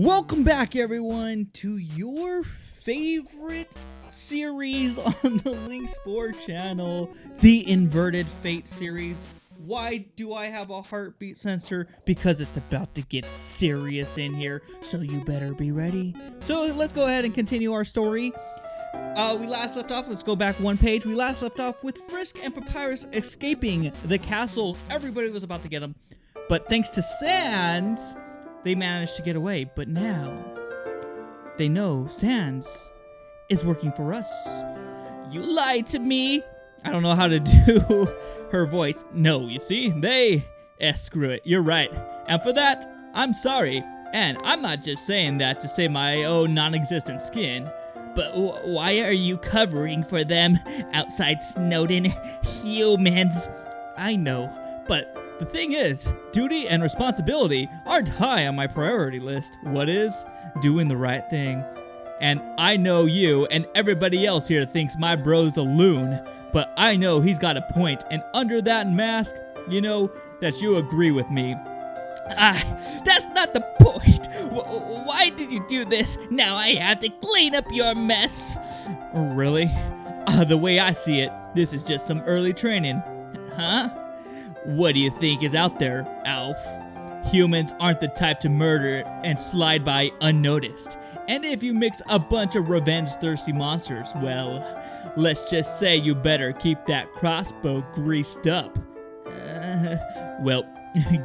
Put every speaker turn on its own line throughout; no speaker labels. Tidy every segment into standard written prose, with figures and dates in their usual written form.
Welcome back, everyone, to your favorite series on the LiNX 4 channel, the Inverted Fate series. Why do I have a heartbeat sensor? Because it's about to get serious in here, so you better be ready. So let's go ahead and continue our story. We last left off, let's go back one page. We last left off with Frisk and Papyrus escaping the castle. Everybody was about to get them, but thanks to Sans, they managed to get away. But now they know Sans is working for us. You lied to me. I don't know how to do her voice. No, you see, screw it, you're right. And for that, I'm sorry. And I'm not just saying that to save my own non-existent skin. But why are you covering for them outside Snowden humans? I know, but the thing is, duty and responsibility aren't high on my priority list. What is? Doing the right thing. And I know you and everybody else here thinks my bro's a loon, but I know he's got a point, and under that mask, you know that you agree with me. That's not the point. Why did you do this? Now I have to clean up your mess. Really? The way I see it, this is just some early training. Huh? What do you think is out there, Alf? Humans aren't the type to murder and slide by unnoticed. And if you mix a bunch of revenge-thirsty monsters, well, let's just say you better keep that crossbow greased up. Well,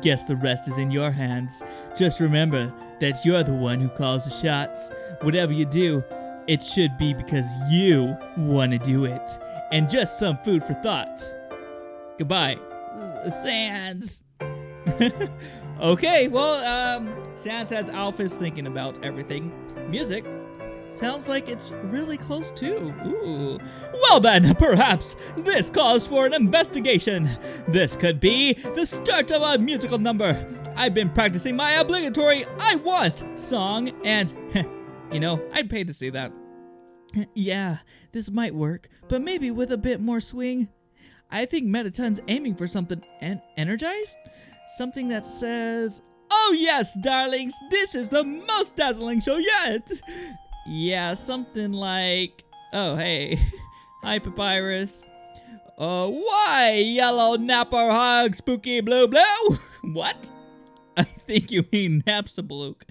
guess the rest is in your hands. Just remember that you're the one who calls the shots. Whatever you do, it should be because you want to do it. And just some food for thought. Goodbye, Sans. Okay, well, Sans has Alphys thinking about everything. Music sounds like it's really close too. Ooh. Well then, perhaps this calls for an investigation. This could be the start of a musical number. I've been practicing my obligatory I Want song, and, you know, I'd pay to see that. Yeah, this might work, but maybe with a bit more swing. I think Mettaton's aiming for something energized? Something that says, "Oh yes, darlings, this is the most dazzling show yet." Yeah, something like, oh, hey. Hi, Papyrus. Why, yellow napper hog, spooky blue blue? What? I think you mean Napsablook.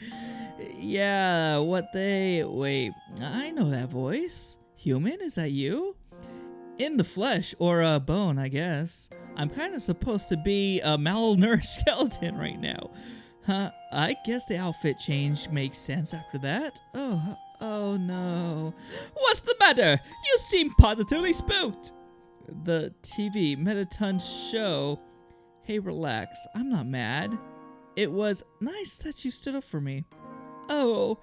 Yeah, wait, I know that voice. Human, is that you? In the flesh, or a bone, I guess. I'm kind of supposed to be a malnourished skeleton right now. Huh, I guess the outfit change makes sense after that. Oh no. What's the matter? You seem positively spooked. The TV, Mettaton show. Hey, relax. I'm not mad. It was nice that you stood up for me. Oh,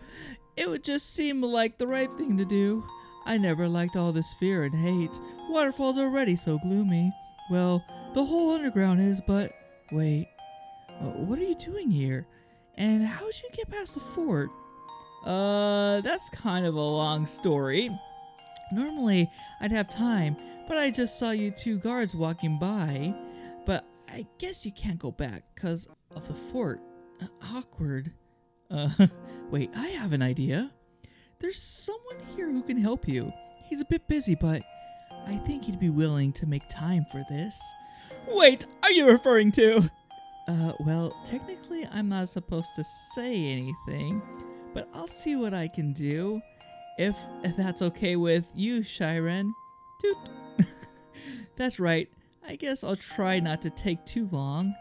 it would just seem like the right thing to do. I never liked all this fear and hate. Waterfall's already so gloomy. Well, the whole underground is, but wait. What are you doing here? And how'd you get past the fort? That's kind of a long story. Normally, I'd have time, but I just saw you two guards walking by. But I guess you can't go back because of the fort. Awkward. Wait, I have an idea. There's someone here who can help you. He's a bit busy, but I think he'd be willing to make time for this. Wait, are you referring to? Well, technically I'm not supposed to say anything, but I'll see what I can do. If that's okay with you, Shiren. Doot. That's right. I guess I'll try not to take too long.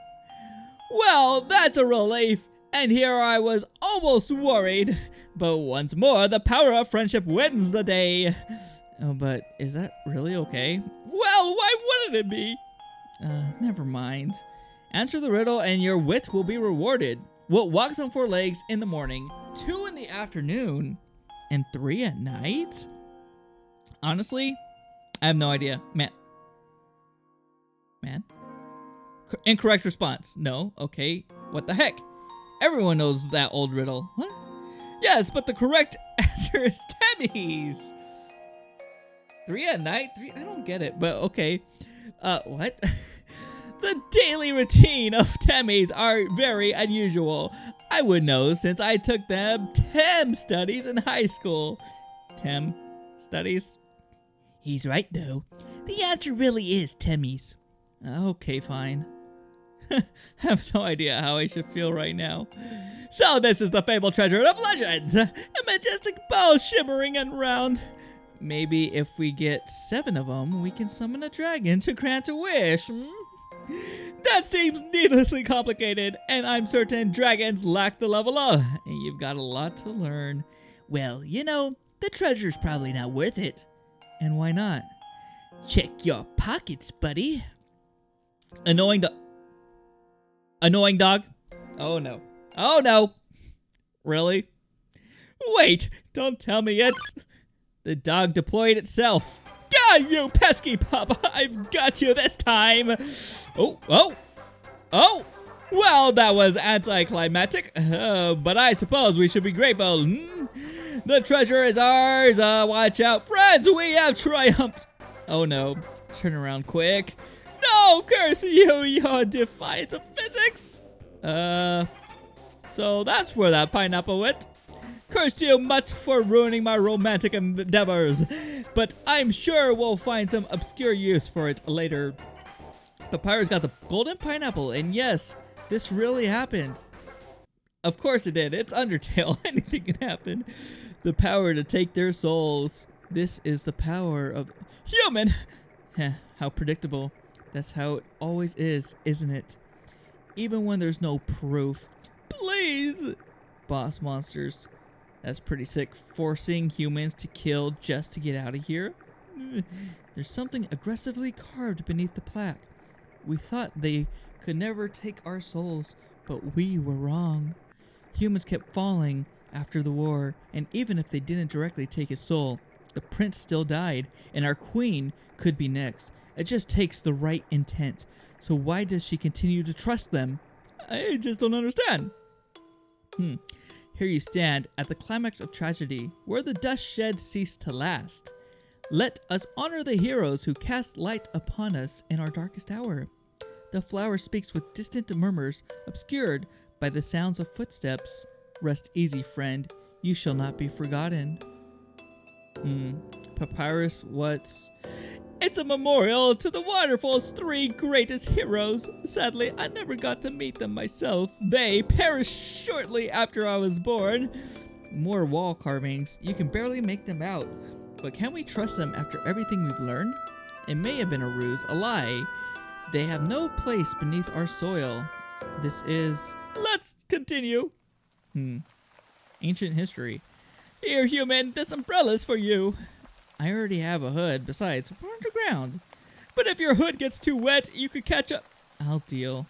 Well, that's a relief. And here I was almost worried. But once more, the power of friendship wins the day. Oh, but is that really okay? Well, why wouldn't it be? Never mind. Answer the riddle and your wit will be rewarded. What walks on 4 legs in the morning, 2 in the afternoon, and 3 at night? Honestly, I have no idea. Man? Incorrect response. No, okay. What the heck? Everyone knows that old riddle. What? Yes, but the correct answer is Temmie's. 3 at night? 3? I don't get it, but okay. What? The daily routine of Temmie's are very unusual. I would know since I took them TEM studies in high school. TEM studies? He's right, though. The answer really is Temmies. Okay, fine. Have no idea how I should feel right now. So this is the fabled treasure of legends, a majestic bow shimmering and round. Maybe if we get 7 of them, we can summon a dragon to grant a wish. That seems needlessly complicated, and I'm certain dragons lack the level up. And you've got a lot to learn. Well, you know, the treasure's probably not worth it. And why not? Check your pockets, buddy. Annoying dog? Oh no. Oh no! Really? Wait! Don't tell me it's... The dog deployed itself. Gah, you pesky pup! I've got you this time! Oh! Well, that was anticlimactic, but I suppose we should be grateful. The treasure is ours. Watch out, friends! We have triumphed! Oh no. Turn around quick. No! Curse you, your defiance of physics! So that's where that pineapple went. Curse you much for ruining my romantic endeavors, but I'm sure we'll find some obscure use for it later. Papyrus got the golden pineapple, and yes, this really happened. Of course it did. It's Undertale. Anything can happen. The power to take their souls. This is the power of human. How predictable. That's how it always is, isn't it? Even when there's no proof. Please! Boss monsters. That's pretty sick. Forcing humans to kill just to get out of here. There's something aggressively carved beneath the plaque. We thought they could never take our souls, but we were wrong. Humans kept falling after the war, and even if they didn't directly take his soul, the prince still died, and our queen could be next. It just takes the right intent. So why does she continue to trust them? I just don't understand. Here you stand at the climax of tragedy, where the dust shed ceased to last. Let us honor the heroes who cast light upon us in our darkest hour. The flower speaks with distant murmurs, obscured by the sounds of footsteps. Rest easy, friend. You shall not be forgotten. Papyrus, what's... It's a memorial to the Waterfall's 3 greatest heroes. Sadly, I never got to meet them myself. They perished shortly after I was born. More wall carvings. You can barely make them out. But can we trust them after everything we've learned? It may have been a ruse, a lie. They have no place beneath our soil. This is... Let's continue. Ancient history. Here, human, this umbrella's for you. I already have a hood. Besides, we're underground. But if your hood gets too wet, you could catch up. I'll deal.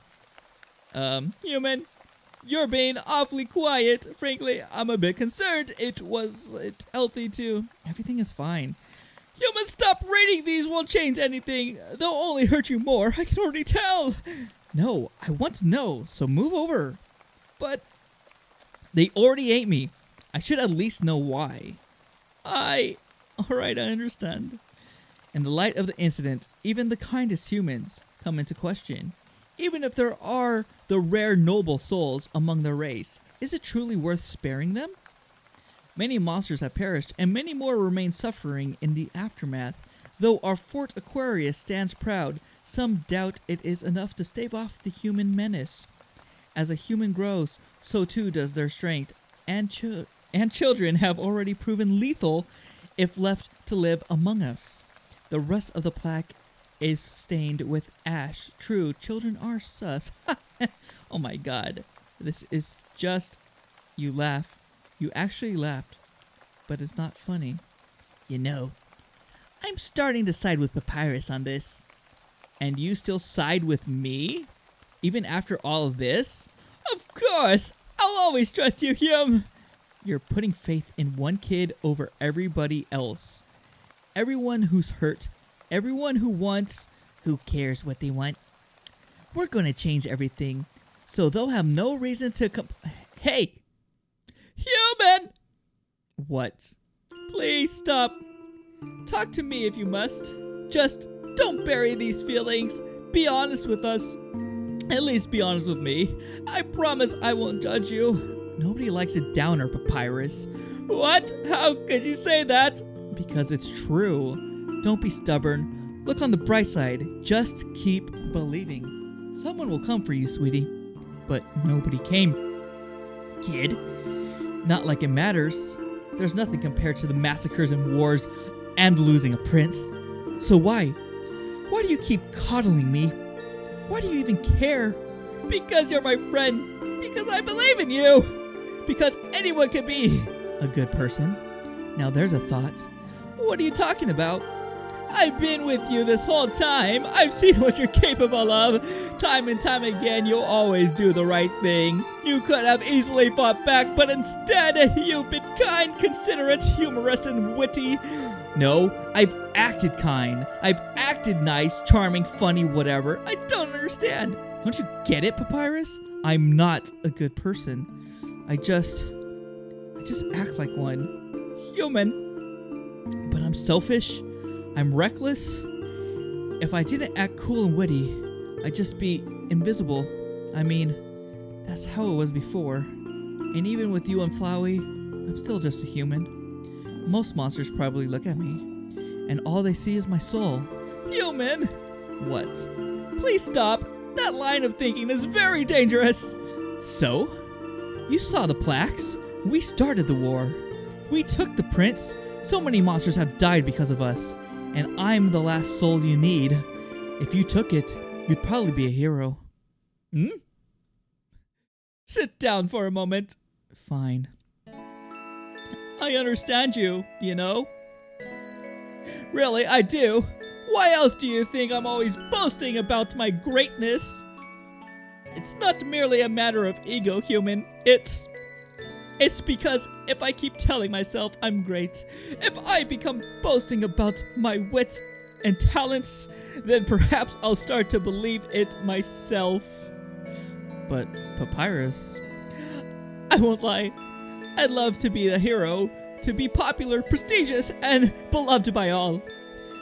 Human, you're being awfully quiet. Frankly, I'm a bit concerned. It's healthy too. Everything is fine. Human, stop reading these. Won't change anything. They'll only hurt you more. I can already tell. No, I want to know. So move over. But they already ate me. I should at least know why. Alright, I understand. In the light of the incident, even the kindest humans come into question. Even if there are the rare noble souls among the race, is it truly worth sparing them? Many monsters have perished, and many more remain suffering in the aftermath. Though our Fort Aquarius stands proud, some doubt it is enough to stave off the human menace. As a human grows, so too does their strength, and children have already proven lethal if left to live among us. The rest of the plaque is stained with ash. True, children are sus. Oh my god. This is just... You laugh. You actually laughed. But it's not funny. You know, I'm starting to side with Papyrus on this. And you still side with me? Even after all of this? Of course! I'll always trust you, Hume! You're putting faith in one kid over everybody else. Everyone who's hurt. Everyone who wants. Who cares what they want? We're going to change everything. So they'll have no reason to Hey! Human! What? Please stop. Talk to me if you must. Just don't bury these feelings. Be honest with us. At least be honest with me. I promise I won't judge you. Nobody likes a downer, Papyrus. What? How could you say that? Because it's true. Don't be stubborn. Look on the bright side. Just keep believing. Someone will come for you, sweetie. But nobody came. Kid. Not like it matters. There's nothing compared to the massacres and wars and losing a prince. So why? Why do you keep coddling me? Why do you even care? Because you're my friend. Because I believe in you. Because anyone can be a good person. Now there's a thought. What are you talking about? I've been with you this whole time. I've seen what you're capable of. Time and time again, you'll always do the right thing. You could have easily fought back, but instead, you've been kind, considerate, humorous, and witty. No, I've acted kind. I've acted nice, charming, funny, whatever. I don't understand. Don't you get it, Papyrus? I'm not a good person. I just act like one. Human. But I'm selfish. I'm reckless. If I didn't act cool and witty, I'd just be invisible. I mean, that's how it was before. And even with you and Flowey, I'm still just a human. Most monsters probably look at me, and all they see is my soul. Human! What? Please stop. That line of thinking is very dangerous. So? You saw the plaques. We started the war. We took the prince. So many monsters have died because of us. And I'm the last soul you need. If you took it, you'd probably be a hero. Sit down for a moment. Fine. I understand you, you know? Really, I do. Why else do you think I'm always boasting about my greatness? It's not merely a matter of ego, human. It's because if I keep telling myself I'm great, if I become boasting about my wits and talents, then perhaps I'll start to believe it myself. But Papyrus, I won't lie. I'd love to be the hero, to be popular, prestigious, and beloved by all.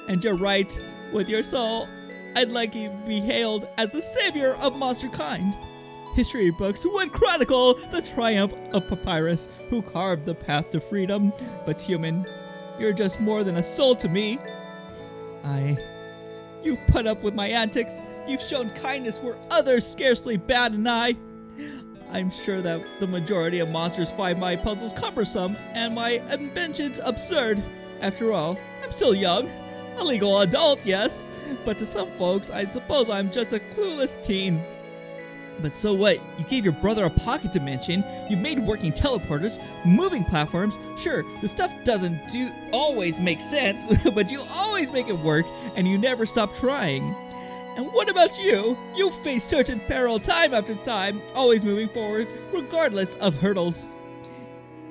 And you're right, with your soul, I'd like you to be hailed as the savior of monster kind. History books would chronicle the triumph of Papyrus, who carved the path to freedom. But human, you're just more than a soul to me. You've put up with my antics. You've shown kindness where others scarcely bat an eye. I'm sure that the majority of monsters find my puzzles cumbersome and my inventions absurd. After all, I'm still young. A legal adult, yes. But to some folks, I suppose I'm just a clueless teen. But so what? You gave your brother a pocket dimension, you made working teleporters, moving platforms. Sure, the stuff doesn't always make sense, but you always make it work, and you never stop trying. And what about you? You face certain peril time after time, always moving forward, regardless of hurdles.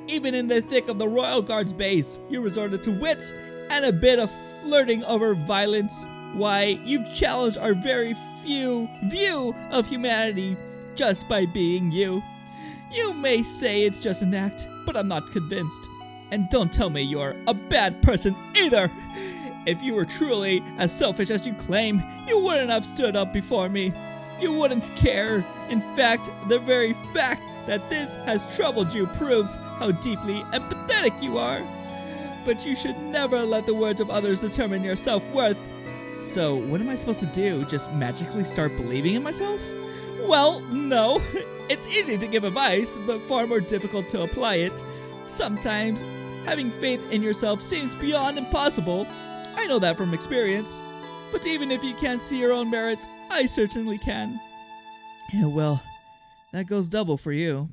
Even in the thick of the Royal Guard's base, you resorted to wits and a bit of flirting over violence. Why, you've challenged our very few view of humanity just by being you. You may say it's just an act, but I'm not convinced. And don't tell me you're a bad person either. If you were truly as selfish as you claim, you wouldn't have stood up before me. You wouldn't care. In fact, the very fact that this has troubled you proves how deeply empathetic you are. But you should never let the words of others determine your self-worth. So, what am I supposed to do? Just magically start believing in myself? Well, no. It's easy to give advice, but far more difficult to apply it. Sometimes, having faith in yourself seems beyond impossible. I know that from experience. But even if you can't see your own merits, I certainly can. Yeah, well, that goes double for you.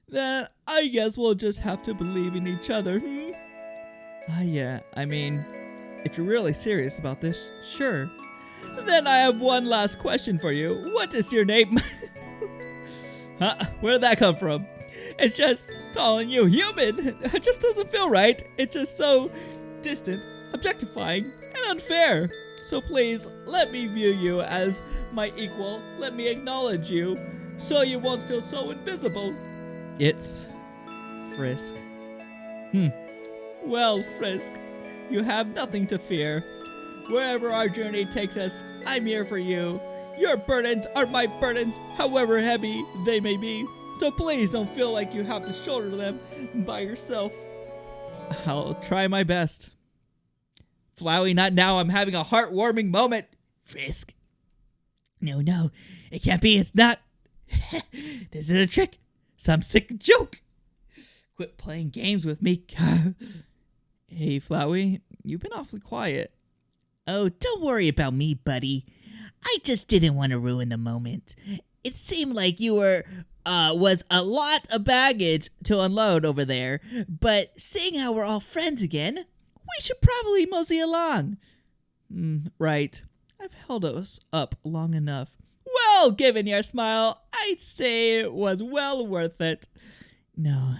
Then I guess we'll just have to believe in each other. Yeah, I mean, if you're really serious about this, sure. Then I have one last question for you. What is your name? Huh? Where did that come from? It's just calling you human. It just doesn't feel right. It's just so distant, objectifying, and unfair. So please, let me view you as my equal. Let me acknowledge you, so you won't feel so invisible. It's Frisk. Well, Frisk, you have nothing to fear. Wherever our journey takes us, I'm here for you. Your burdens are my burdens, however heavy they may be. So please don't feel like you have to shoulder them by yourself. I'll try my best. Flowey, not now. I'm having a heartwarming moment. Frisk. No, it can't be. It's not. This is a trick. Some sick joke. Quit playing games with me. Hey, Flowey, you've been awfully quiet.
Oh, don't worry about me, buddy. I just didn't want to ruin the moment. It seemed like you was a lot of baggage to unload over there, but seeing how we're all friends again, we should probably mosey along.
Right. I've held us up long enough. Well, given your smile, I'd say it was well worth it.
No,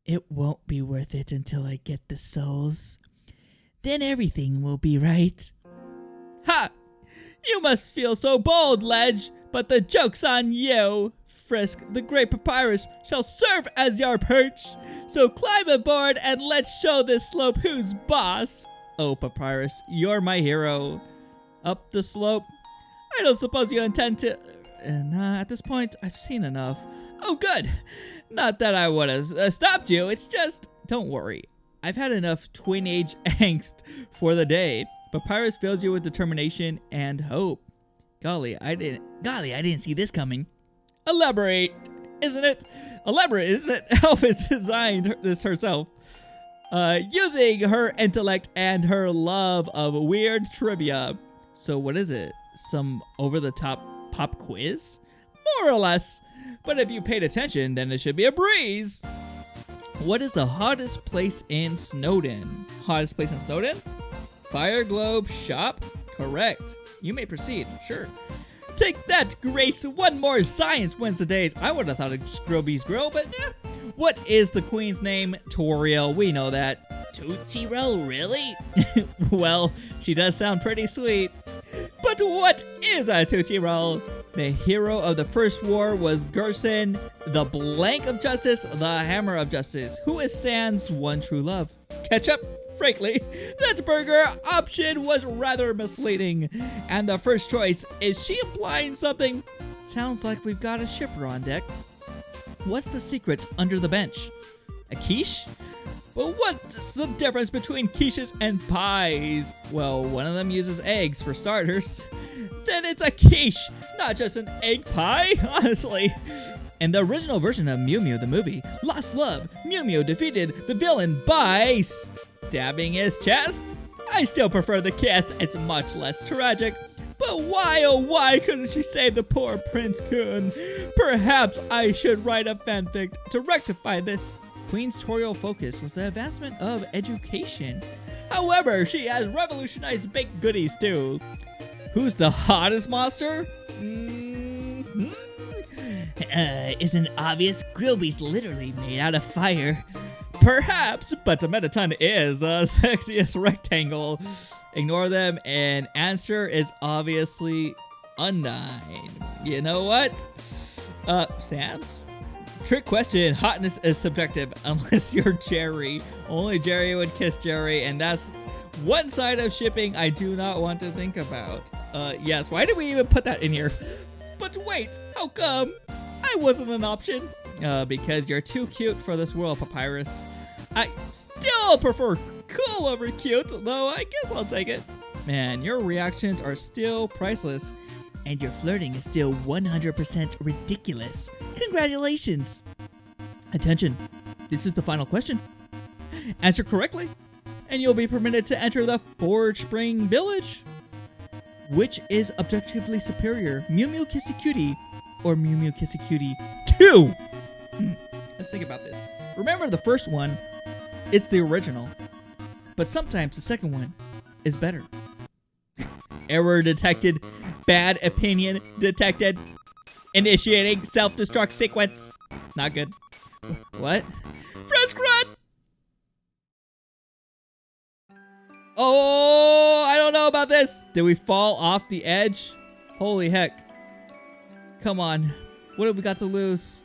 it won't be worth it until I get the souls. Then everything will be right.
Ha! You must feel so bold, Ledge, but the joke's on you. Frisk, the great Papyrus, shall serve as your perch. So climb aboard and let's show this slope who's boss. Oh, Papyrus, you're my hero. Up the slope. I don't suppose you intend to... Nah, at this point, I've seen enough. Oh, good. Not that I would have stopped you. It's just... Don't worry. I've had enough twin-age angst for the day. Papyrus fills you with determination and hope. Golly, I didn't see this coming. Elaborate, isn't it? Alphys designed this herself. Using her intellect and her love of weird trivia. So what is it? Some over-the-top pop quiz? More or less. But if you paid attention, then it should be a breeze. What is the hottest place in Snowdin? Hottest place in Snowdin? Fire Globe Shop? Correct. You may proceed. Sure. Take that, Grace. One more Science Wednesdays. I would have thought of Grillby's Grill, but nah. What is the queen's name? Toriel. We know that.
Tootsie Roll, really?
Well, she does sound pretty sweet. But what is a Tootsie Roll? The hero of the first war was Gerson, the blank of justice, the hammer of justice. Who is Sans' one true love? Ketchup? Frankly, that burger option was rather misleading. And the first choice, is she implying something? Sounds like we've got a shipper on deck. What's the secret under the bench? A quiche? But what's the difference between quiches and pies? Well, one of them uses eggs for starters. Then it's a quiche, not just an egg pie, honestly. In the original version of Mew Mew the movie, Lost Love, Mew Mew defeated the villain by stabbing his chest. I still prefer the kiss, it's much less tragic. But why, oh why couldn't she save the poor Prince Kun? Perhaps I should write a fanfic to rectify this. Queen's tutorial focus was the advancement of education. However, she has revolutionized baked goodies too. Who's the hottest monster?
Isn't obvious? Grillby's literally made out of fire.
Perhaps, but the Mettaton is the sexiest rectangle. Ignore them, and answer is obviously a 9. You know what? Sans? Trick question. Hotness is subjective unless you're Jerry. Only Jerry would kiss Jerry, and that's one side of shipping I do not want to think about. Yes, why did we even put that in here? But wait, how come I wasn't an option? Because you're too cute for this world, Papyrus. I still prefer cool over cute, though I guess I'll take it. Man, your reactions are still priceless.
And your flirting is still 100% ridiculous. Congratulations.
Attention, this is the final question. Answer correctly, and you'll be permitted to enter the Forge Spring Village. Which is objectively superior, Mew Mew Kissy Cutie or Mew Mew Kissy Cutie 2? Let's think about this. Remember the first one, it's the original, but sometimes the second one is better. Error detected. Bad opinion detected. Initiating self-destruct sequence. Not good. What? Frisk, run! Oh, I don't know about this. Did we fall off the edge? Holy heck. Come on. What have we got to lose?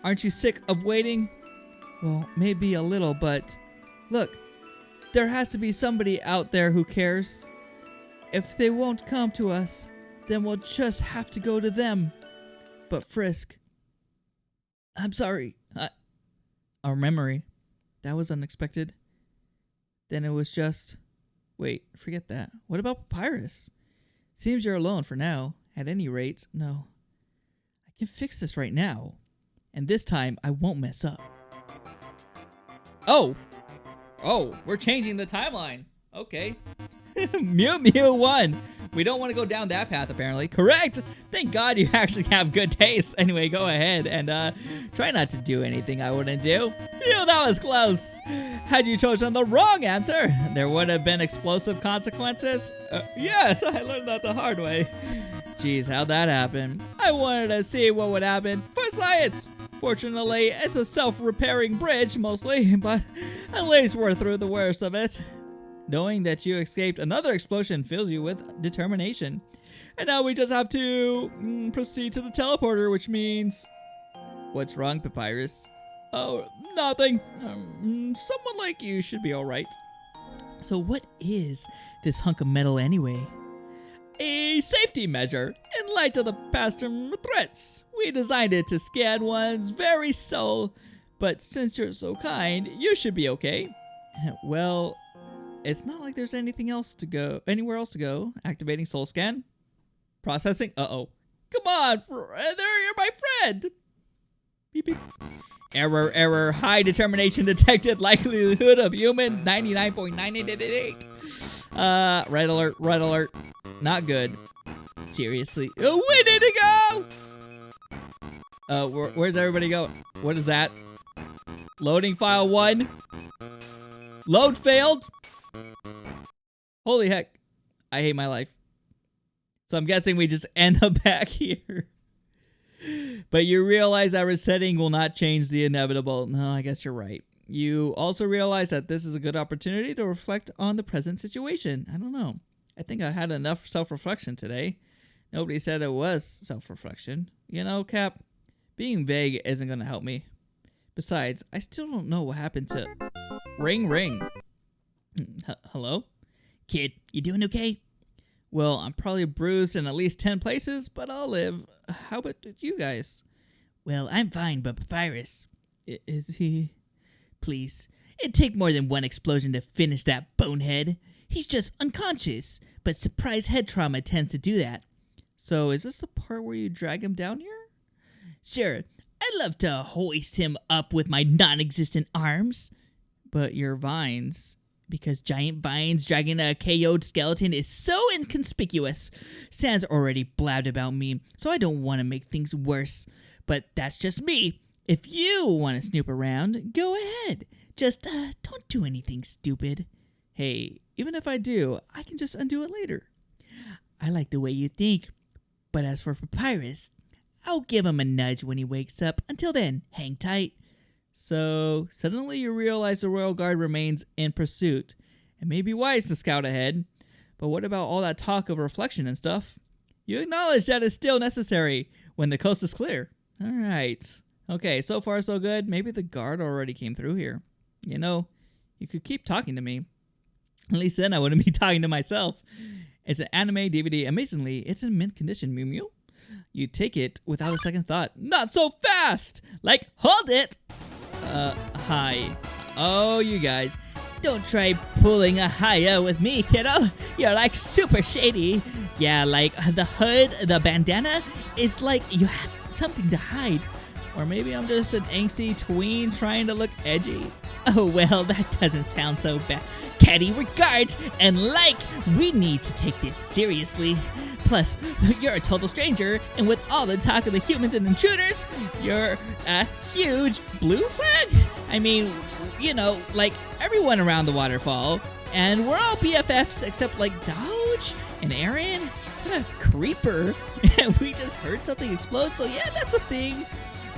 Aren't you sick of waiting? Well, maybe a little, but look, there has to be somebody out there who cares. If they won't come to us, then we'll just have to go to them. But Frisk, I'm sorry. Our memory, that was unexpected. Then it was just... Wait, forget that. What about Papyrus? Seems you're alone for now. At any rate, no. I can fix this right now. And this time, I won't mess up. Oh! Oh, we're changing the timeline. Okay. Mew Mew won. We don't want to go down that path, apparently. Correct! Thank God you actually have good taste. Anyway, go ahead and try not to do anything I wouldn't do. Phew, that was close. Had you chosen the wrong answer, there would have been explosive consequences. Yes, I learned that the hard way. Jeez, how'd that happen? I wanted to see what would happen for science. Fortunately, it's a self-repairing bridge, mostly, but at least we're through the worst of it. Knowing that you escaped another explosion fills you with determination. And now we just have to proceed to the teleporter, which means... What's wrong, Papyrus? Oh, nothing. Someone like you should be alright. So what is this hunk of metal anyway? A safety measure. In light of the past threats, we designed it to scan one's very soul. But since you're so kind, you should be okay. Well... It's not like there's anywhere else to go. Activating soul scan. Processing. Uh-oh. Come on, there, you're my friend. Beep, beep. Error. High determination detected. Likelihood of human 99.9888. Red alert. Not good. Seriously. Oh, we need to go. Where's everybody going? What is that? Loading file 1. Load failed. Holy heck. I hate my life. So I'm guessing we just end up back here. But you realize that resetting will not change the inevitable. No, I guess you're right. You also realize that this is a good opportunity to reflect on the present situation. I don't know. I think I had enough self-reflection today. Nobody said it was self-reflection. You know, Cap, being vague isn't going to help me. Besides, I still don't know what happened to... Ring. Hello?
Kid, you doing okay?
Well, I'm probably bruised in at least 10 places, but I'll live. How about you guys?
Well, I'm fine, but Papyrus...
Is he...
Please. It'd take more than one explosion to finish that bonehead. He's just unconscious, but surprise head trauma tends to do that.
So is this the part where you drag him down here?
Sure. I'd love to hoist him up with my non-existent arms.
But your vines...
Because giant vines dragging a KO'd skeleton is so inconspicuous. Sans already blabbed about me, so I don't want to make things worse. But that's just me. If you want to snoop around, go ahead. Just don't do anything stupid.
Hey, even if I do, I can just undo it later.
I like the way you think. But as for Papyrus, I'll give him a nudge when he wakes up. Until then, hang tight.
So, suddenly you realize the Royal Guard remains in pursuit. It may be wise to scout ahead, but what about all that talk of reflection and stuff? You acknowledge that it's still necessary when the coast is clear. Alright. Okay, so far so good. Maybe the guard already came through here. You know, you could keep talking to me. At least then I wouldn't be talking to myself. It's an anime DVD. Amazingly, it's in mint condition, Mew Mew. You take it without a second thought. Not so fast! Like, hold it! Hi. Oh, you guys.
Don't try pulling a hiya with me, kiddo. You're like super shady. Yeah, like the hood, the bandana, it's like you have something to hide.
Or maybe I'm just an angsty tween trying to look edgy.
Oh, well, that doesn't sound so bad. Catty regards, and like, we need to take this seriously. Plus, you're a total stranger, and with all the talk of the humans and intruders, you're a huge blue flag? I mean, you know, like everyone around the waterfall, and we're all BFFs except like Dodge and Aaron. What a creeper. And we just heard something explode, so yeah, that's a thing.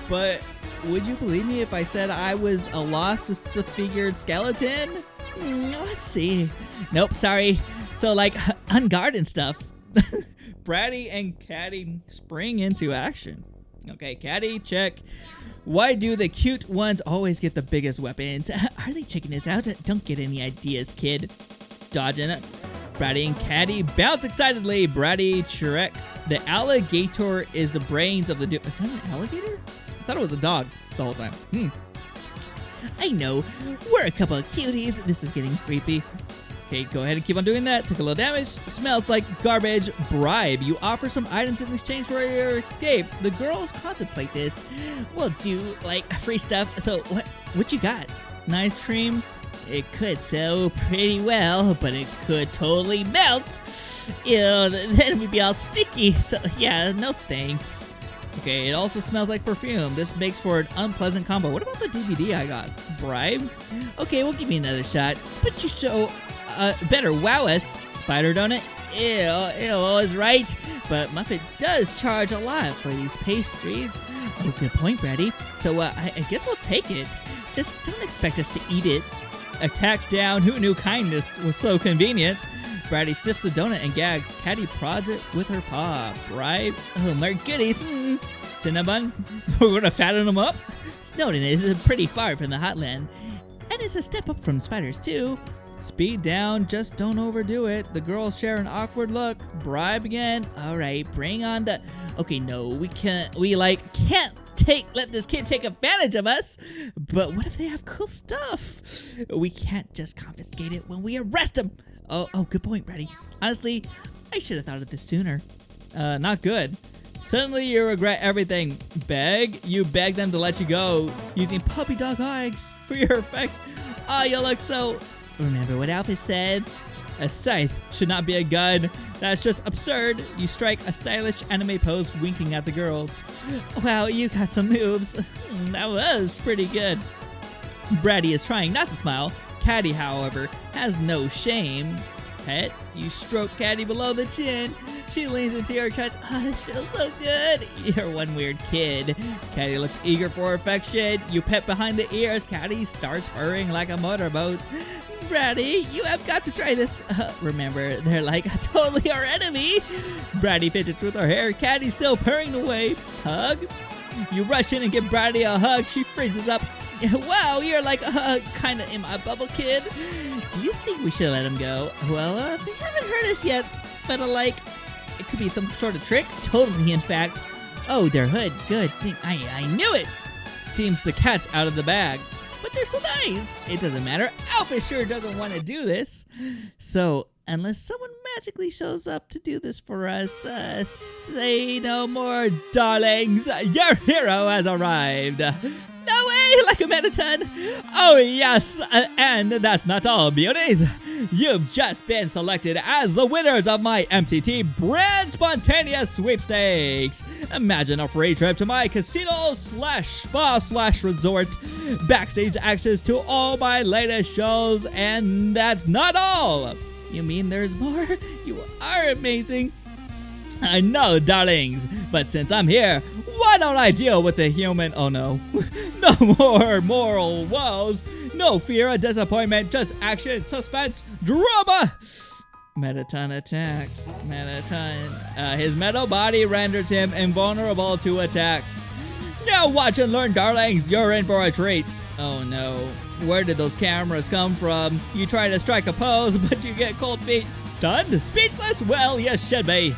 But would you believe me if I said I was a lost, disfigured skeleton?
Let's see. Nope, sorry. So like, unguarded stuff.
Bratty and Catty spring into action. Okay, Catty, check. Why do the cute ones always get the biggest weapons?
Are they taking us out? Don't get any ideas, kid.
Dodging it. Bratty and Caddy bounce excitedly. Bratty Shrek. The alligator is the brains of the dude. Is that an alligator? I thought it was a dog the whole time.
I know. We're a couple of cuties. This is getting creepy.
Okay, go ahead and keep on doing that. Took a little damage. Smells like garbage. Bribe. You offer some items in exchange for your escape. The girls contemplate this.
We'll do, like, free stuff. So, what you got?
Nice cream.
It could sell pretty well, but it could totally melt. Ew, then we'd be all sticky. So, yeah, no thanks.
Okay, it also smells like perfume. This makes for an unpleasant combo. What about the DVD I got? Bribe?
Okay, we'll give you another shot. But you show better wow us.
Spider donut?
Ew, is right. But Muppet does charge a lot for these pastries.
Oh, good point, Bratty.
So I guess we'll take it. Just don't expect us to eat it.
Attack down. Who knew kindness was so convenient? Bratty sniffs the donut and gags. Caddy prods it with her paw. Bribe?
Oh, more goodies.
Cinnabon? We're gonna fatten them up?
Snowden is pretty far from the hotland. And it's a step up from spiders, too.
Speed down, just don't overdo it. The girls share an awkward look. Bribe again.
All right, bring on the... Okay, no, we can't let this kid take advantage of us. But what if they have cool stuff? We can't just confiscate it when we arrest them. Oh, good point, Bratty. Honestly, I should have thought of this sooner.
Not good. Suddenly you regret everything. You beg them to let you go using puppy dog eyes for your effect. You look so...
Remember what Alphys said?
A scythe should not be a gun. That's just absurd. You strike a stylish anime pose winking at the girls.
Wow, you got some moves.
That was pretty good. Bratty is trying not to smile. Caddy, however, has no shame. Pet, you stroke Caddy below the chin. She leans into your touch.
Oh, this feels so good.
You're one weird kid. Caddy looks eager for affection. You pet behind the ears. Caddy starts purring like a motorboat.
Bratty, you have got to try this.
Remember, they're like totally our enemy. Bratty fidgets with her hair. Caddy still purring away. Hug. You rush in and give Bratty a hug. She freezes up.
Wow, you're like kind of in my bubble, kid.
Do you think we should let him go?
Well, they haven't hurt us yet, but it could be some sort of trick.
Totally, in fact.
Oh, their hood. Good. I knew it.
Seems the cat's out of the bag.
But they're so nice.
It doesn't matter. Alphys sure doesn't want to do this.
So, unless someone magically shows up to do this for us, say no more, darlings.
Your hero has arrived.
No way, like a Mettaton.
Oh, yes. And that's not all, beauties. You've just been selected as the winners of my MTT Brand Spontaneous Sweepstakes. Imagine a free trip to my casino/spa/resort, backstage access to all my latest shows, and that's not all.
You mean there's more? You are amazing.
I know, darlings, but since I'm here, why don't I deal with the human? Oh no. No more moral woes. No fear or disappointment, just action, suspense, drama. Mettaton attacks. Mettaton. His metal body renders him invulnerable to attacks. Now watch and learn, darlings. You're in for a treat. Oh no. Where did those cameras come from? You try to strike a pose, but you get cold feet. Stunned? Speechless? Well, you should be.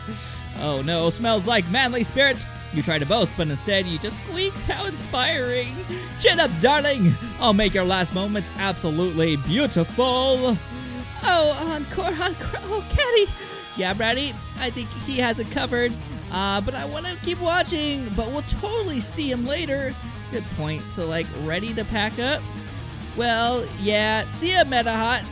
Oh no, smells like manly spirit. You try to boast, but instead you just squeak. How inspiring. Chin up, darling. I'll make your last moments absolutely beautiful.
Oh, encore. Oh, Caddy. Yeah, Bratty, I think he has it covered. But I want to keep watching, but we'll totally see him later.
Good point. So, ready to pack up?
Well, yeah. See ya, Metahot.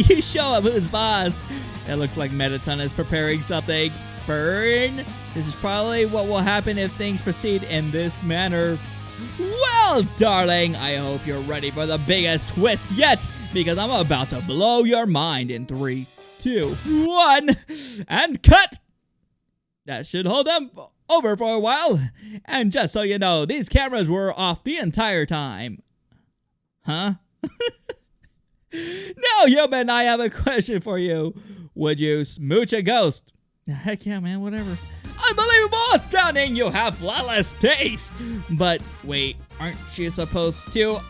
You show him who's boss.
It looks like Mettaton is preparing something. Burn. This is probably what will happen if things proceed in this manner. Well, darling, I hope you're ready for the biggest twist yet, because I'm about to blow your mind in 3, 2, 1, and cut! That should hold them over for a while. And just so you know, these cameras were off the entire time. Huh? Now, human, I have a question for you. Would you smooch a ghost?
Heck yeah, man, whatever.
Unbelievable! Astounding! You have flawless taste! But wait, aren't you supposed to?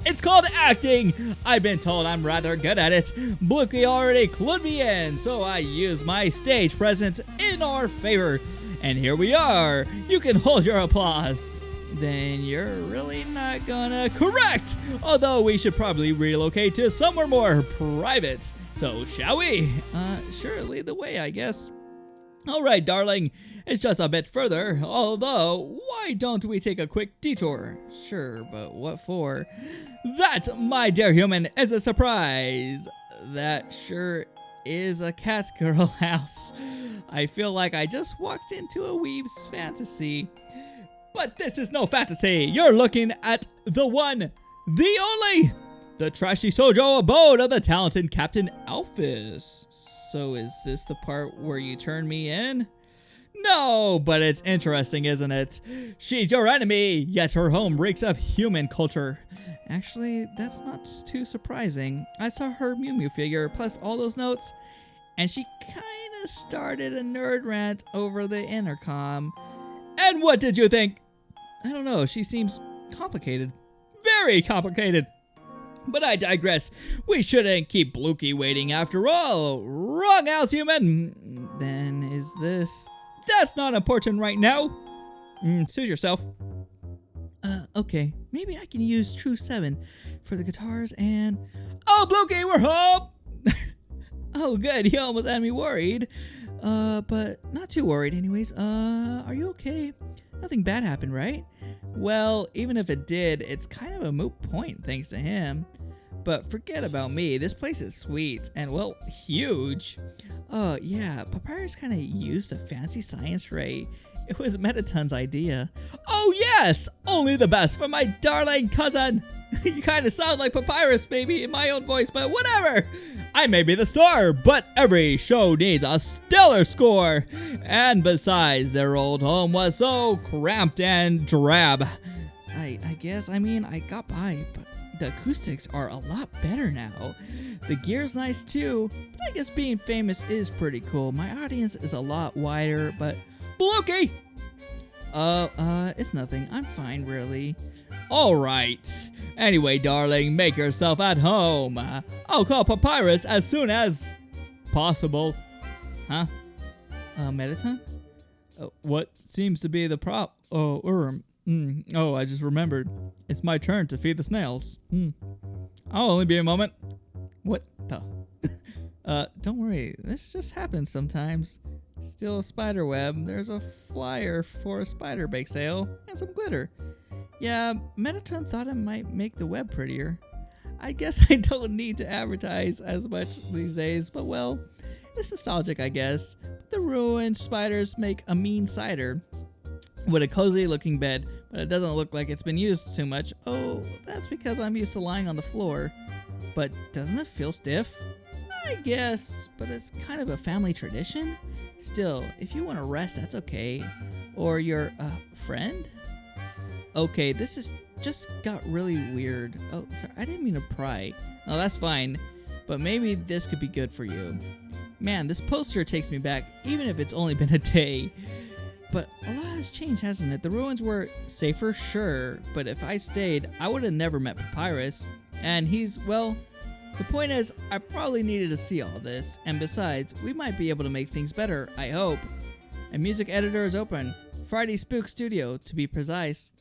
It's called acting! I've been told I'm rather good at it. Blookie already clued me in, so I used my stage presence in our favor. And here we are. You can hold your applause. Then you're really not gonna. Correct! Although we should probably relocate to somewhere more private. So shall we? Sure, lead the way, I guess. All right, darling. It's just a bit further, although why don't we take a quick detour? Sure, but what for? That, my dear human, is a surprise. That sure is a Catgirl house. I feel like I just walked into a weeb's fantasy. But this is no fantasy. You're looking at the one, the only, the trashy Sojo abode of the talented Captain Alphys. So is this the part where you turn me in? No, but it's interesting, isn't it? She's your enemy, yet her home reeks of human culture. Actually, that's not too surprising. I saw her Mew Mew figure, plus all those notes, and she kinda started a nerd rant over the intercom. And what did you think? I don't know, she seems complicated. Very complicated. But I digress. We shouldn't keep Blookie waiting after all. Wrong house, human. Then is this... That's not important right now. Suit yourself. Okay. Maybe I can use True 7 for the guitars and... Oh, Blookie, we're home! Oh, good. He almost had me worried. But not too worried anyways. Are you okay? Nothing bad happened, right? Well, even if it did, it's kind of a moot point thanks to him. But forget about me. This place is sweet and, well, huge. Oh, yeah. Papyrus kind of used a fancy science ray. It was Mettaton's idea. Oh, yes! Only the best for my darling cousin. You kind of sound like Papyrus, baby, in my own voice, but whatever. I may be the star, but every show needs a stellar score. And besides, their old home was so cramped and drab. I guess, I mean, I got by, but the acoustics are a lot better now. The gear's nice too, but I guess being famous is pretty cool. My audience is a lot wider, but... Blookie! It's nothing. I'm fine, really. Alright. Anyway, darling, make yourself at home. I'll call Papyrus as soon as possible. Huh? Mettaton? What seems to be the I just remembered. It's my turn to feed the snails. I'll only be a moment. What the? Don't worry. This just happens sometimes. Still a spider web. There's a flyer for a spider bake sale and some glitter. Yeah, Mettaton thought it might make the web prettier. I guess I don't need to advertise as much these days, but well, it's nostalgic, I guess. The ruined spiders make a mean cider with a cozy looking bed, but it doesn't look like it's been used too much. Oh, that's because I'm used to lying on the floor. But doesn't it feel stiff? I guess, but it's kind of a family tradition. Still, if you want to rest, that's okay. Or your friend? Okay, this is just got really weird. Oh, sorry, I didn't mean to pry. No, that's fine, but maybe this could be good for you. Man, this poster takes me back, even if it's only been a day. But a lot has changed, hasn't it? The ruins were safer, sure, but if I stayed, I would have never met Papyrus. And he's, well, the point is, I probably needed to see all this, and besides, we might be able to make things better, I hope. A music editor is open. Friday Spook Studio, to be precise.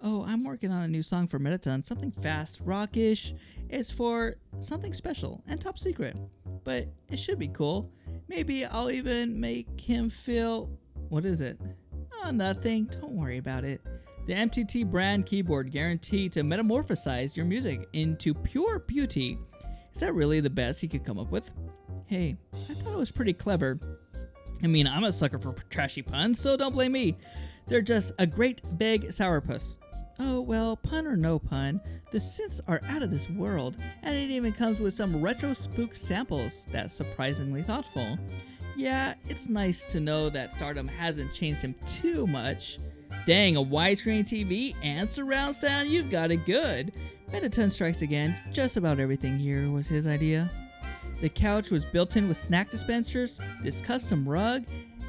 Oh, I'm working on a new song for Mettaton, something fast, rockish. It's for something special and top secret, but it should be cool. Maybe I'll even make him feel... What is it? Oh, nothing. Don't worry about it. The MTT brand keyboard guaranteed to metamorphosize your music into pure beauty. Is that really the best he could come up with? Hey, I thought it was pretty clever. I mean, I'm a sucker for trashy puns, so don't blame me. They're just a great big sourpuss. Oh, well, pun or no pun, the synths are out of this world, and it even comes with some retro spook samples that's surprisingly thoughtful. Yeah, it's nice to know that Stardom hasn't changed him too much. Dang, a widescreen TV and surround sound, you've got it good. Mettaton strikes again, just about everything here was his idea. The couch was built in with snack dispensers, this custom rug,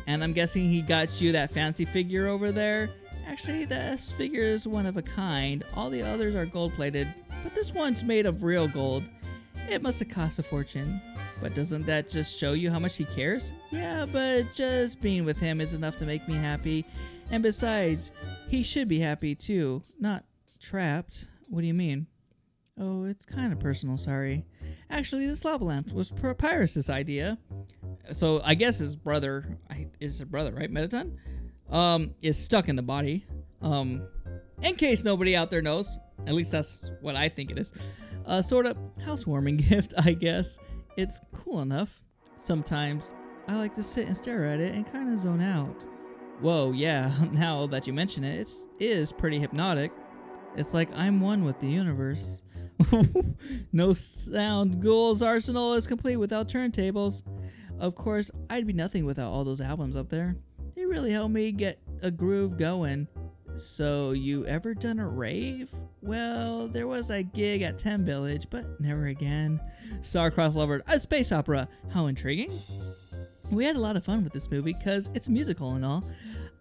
And I'm guessing he got you that fancy figure over there. Actually, this figure is one of a kind. All the others are gold-plated, but this one's made of real gold. It must have cost a fortune. But doesn't that just show you how much he cares? Yeah, but just being with him is enough to make me happy. And besides, he should be happy too, not trapped. What do you mean? Oh, it's kind of personal, sorry. Actually, this lava lamp was Papyrus' idea. So I guess his brother, right, Mettaton? Is stuck in the body. In case nobody out there knows, at least that's what I think it is. Sort of housewarming gift, I guess. It's cool enough. Sometimes I like to sit and stare at it and kind of zone out. Whoa, yeah, now that you mention it, it is pretty hypnotic. It's like I'm one with the universe. No sound ghouls arsenal is complete without turntables. Of course, I'd be nothing without all those albums up there. They really helped me get a groove going. So, you ever done a rave? Well, there was a gig at 10 Village, but never again. Star-Crossed Lover, a space opera. How intriguing. We had a lot of fun with this movie because it's a musical and all.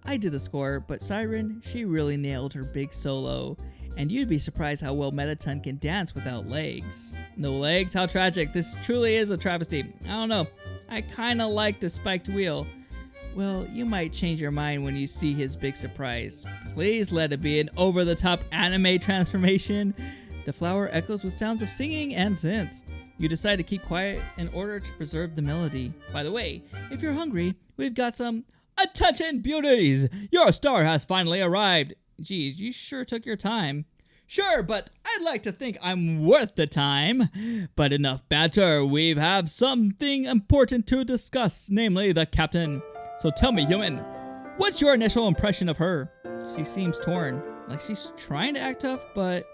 I did the score, but Siren, she really nailed her big solo. And you'd be surprised how well Mettaton can dance without legs. No legs? How tragic. This truly is a travesty. I don't know. I kinda like the spiked wheel. Well, you might change your mind when you see his big surprise. Please let it be an over-the-top anime transformation. The flower echoes with sounds of singing and synths. You decide to keep quiet in order to preserve the melody. By the way, if you're hungry, we've got some attention beauties! Your star has finally arrived. Geez, you sure took your time. Sure, but I'd like to think I'm worth the time. But enough banter, we have something important to discuss, namely the captain. So tell me, human, what's your initial impression of her? She seems torn, like she's trying to act tough, but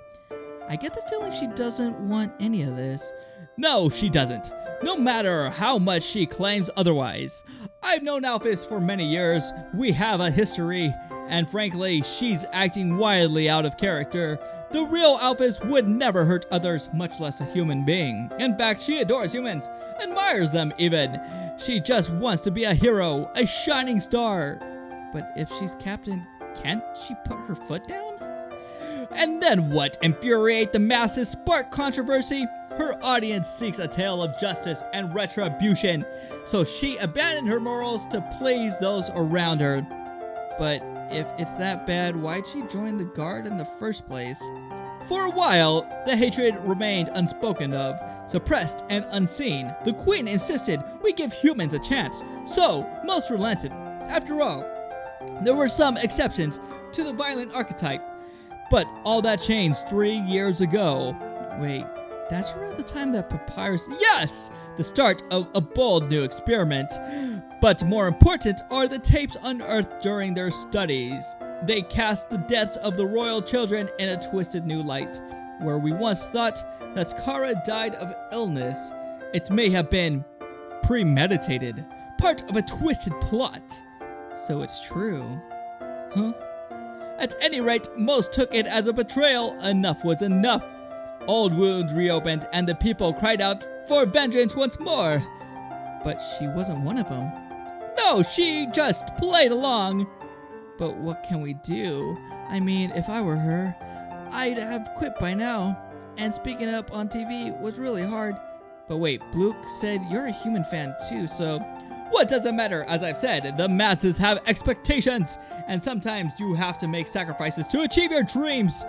I get the feeling she doesn't want any of this. No, she doesn't. No matter how much she claims otherwise. I've known Alphys for many years. We have a history, and frankly, she's acting wildly out of character. The real Alphys would never hurt others, much less a human being. In fact, she adores humans, admires them even. She just wants to be a hero, a shining star. But if she's captain, can't she put her foot down? And then what? Infuriate the masses, spark controversy? Her audience seeks a tale of justice and retribution, so she abandoned her morals to please those around her. But if it's that bad, why'd she join the guard in the first place? For a while, the hatred remained unspoken of, suppressed and unseen. The queen insisted we give humans a chance, so most relented. After all, there were some exceptions to the violent archetype, but all that changed 3 years ago. Wait, that's around the time that Papyrus... Yes! The start of a bold new experiment. But more important are the tapes unearthed during their studies. They cast the deaths of the royal children in a twisted new light. Where we once thought that Skara died of illness, it may have been premeditated, part of a twisted plot. So it's true. Huh? At any rate, most took it as a betrayal. Enough was enough. Old wounds reopened, and the people cried out for vengeance once more. But she wasn't one of them. No, she just played along. But what can we do? I mean, if I were her, I'd have quit by now. And speaking up on TV was really hard. But wait, Bluke said you're a human fan too, so... What does it matter? As I've said, the masses have expectations, and sometimes you have to make sacrifices to achieve your dreams.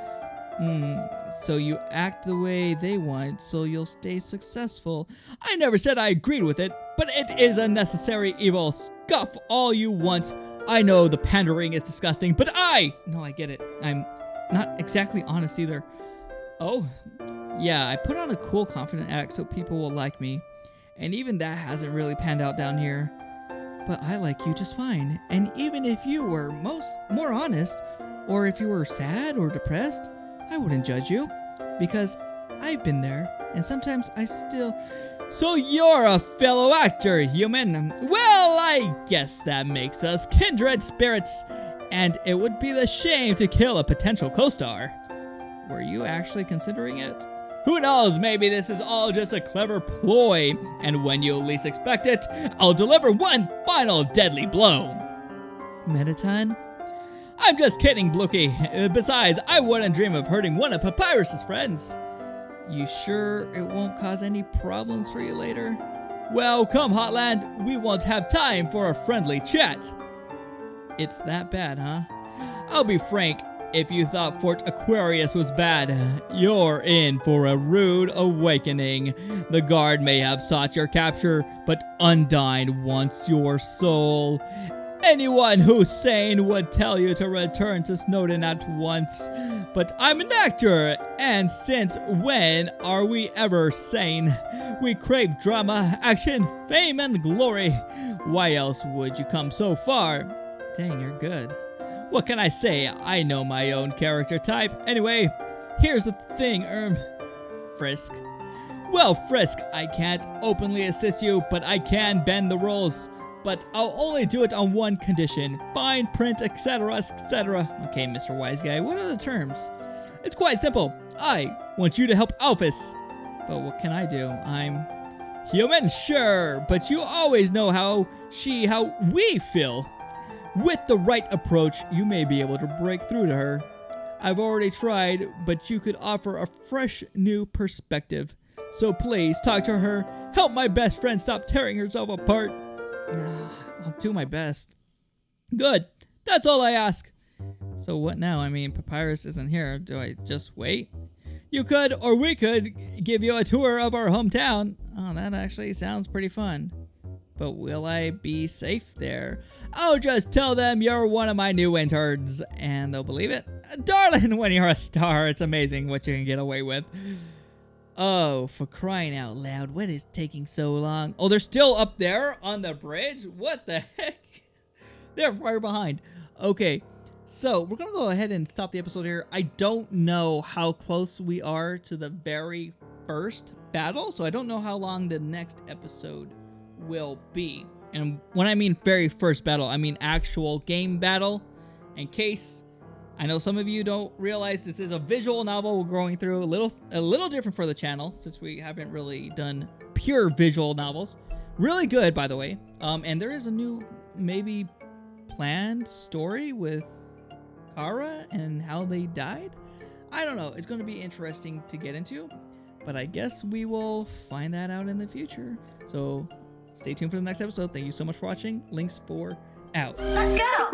So you act the way they want, so you'll stay successful. I never said I agreed with it, but it is a necessary evil. Scoff all you want. I know the pandering is disgusting, but No, I get it. I'm not exactly honest either. Oh, yeah, I put on a cool, confident act so people will like me. And even that hasn't really panned out down here. But I like you just fine. And even if you were more honest, or if you were sad or depressed, I wouldn't judge you. Because I've been there, and sometimes I still... So you're a fellow actor, human. Well, I guess that makes us kindred spirits. And it would be the shame to kill a potential co-star. Were you actually considering it? Who knows, maybe this is all just a clever ploy, and when you least expect it, I'll deliver one final deadly blow. Mettaton? I'm just kidding, Blookie. Besides, I wouldn't dream of hurting one of Papyrus's friends. You sure it won't cause any problems for you later? Well, come Hotland, we won't have time for a friendly chat. It's that bad, huh? I'll be frank, if you thought Fort Aquarius was bad, you're in for a rude awakening. The guard may have sought your capture, but Undyne wants your soul. Anyone who's sane would tell you to return to Snowden at once. But I'm an actor, and since when are we ever sane? We crave drama, action, fame, and glory. Why else would you come so far? Dang, you're good. What can I say? I know my own character type. Anyway, here's the thing, Frisk. Well, Frisk, I can't openly assist you, but I can bend the rules. But I'll only do it on one condition. Fine print, etc., etc. Okay, Mr. Wise Guy, what are the terms? It's quite simple. I want you to help Alphys. But what can I do? I'm human, sure, but you always know how we feel. With the right approach, you may be able to break through to her. I've already tried, but you could offer a fresh new perspective. So please, talk to her. Help my best friend stop tearing herself apart. I'll do my best. Good. That's all I ask. So what now? I mean, Papyrus isn't here. Do I just wait? You could, or we could, give you a tour of our hometown. Oh, that actually sounds pretty fun. But will I be safe there? I'll just tell them you're one of my new interns, and they'll believe it. Darling, when you're a star, it's amazing what you can get away with. Oh, for crying out loud, what is taking so long? Oh, they're still up there on the bridge? What the heck? They're far behind. Okay, so we're gonna go ahead and stop the episode here. I don't know how close we are to the very first battle, so I don't know how long the next episode will be. And when I mean very first battle, I mean actual game battle. In case I know some of you don't realize, this is a visual novel we're going through, a little different for the channel since we haven't really done pure visual novels. Really good, by the way. And there is a new maybe planned story with Kara and how they died. I don't know. It's going to be interesting to get into, but I guess we will find that out in the future. So stay tuned for the next episode. Thank you so much for watching. Links4 out.
Let's go!